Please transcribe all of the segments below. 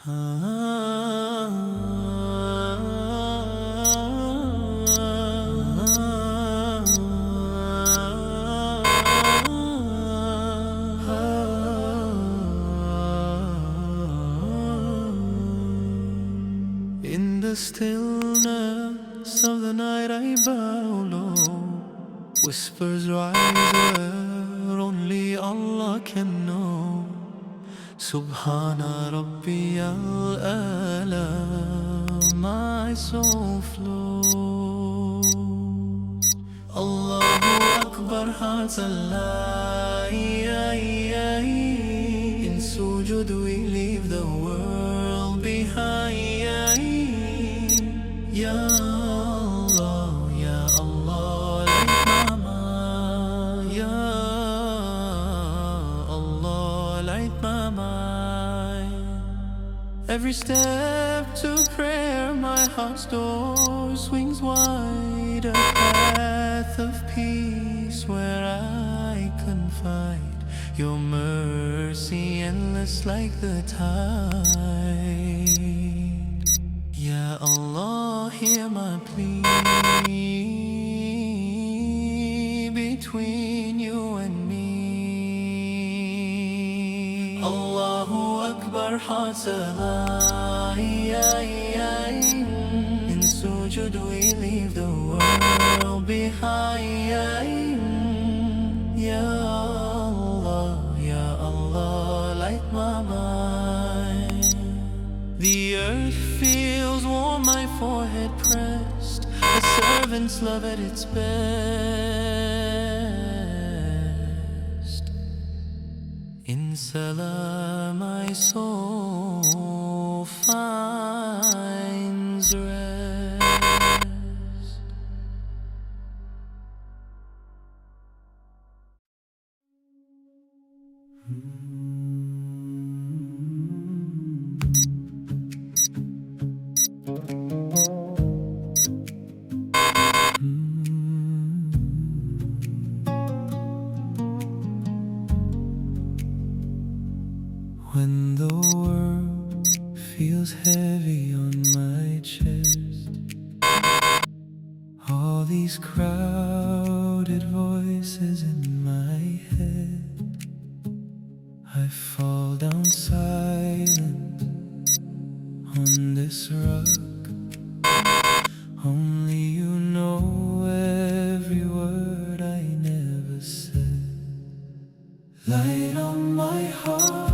In the stillness of the night I bow low, whispers rise where only Allah can know. Subhana Rabbi al-Ala, my soul flows. Allahu Akbar, hearts alive. In sujud we leave the world behind. Ya Allah, Ya Allah, light my mind. Ya Allah, light my mind. Every step to prayer, my heart's door swings wide. A path of peace where I confide. Your mercy endless like the tide. Ya Allah, hear my plea between you and me. Allahu Akbar, hearts alive. In sujud we leave the world behind. Ya Allah, light my mind. The earth feels warm, my forehead pressed. A servant's love at its best. In salam my soul finds rest. When the world feels heavy on my chest, all these crowded voices in my head, I fall down silent on this rug. Only you know every word I never said. Light on my heart,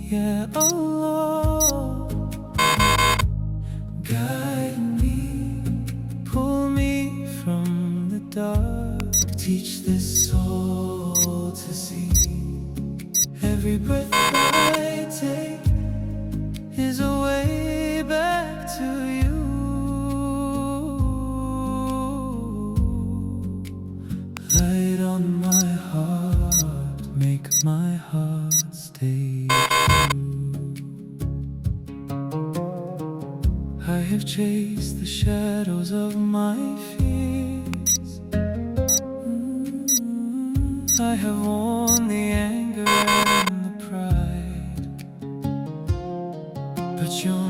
Ya Allah, guide me, pull me from the dark. Teach this soul to see every breath I take is a way back to you. Light on my heart, make my heart stay true. I have chased the shadows of my fears. I have worn the anger and the pride, but your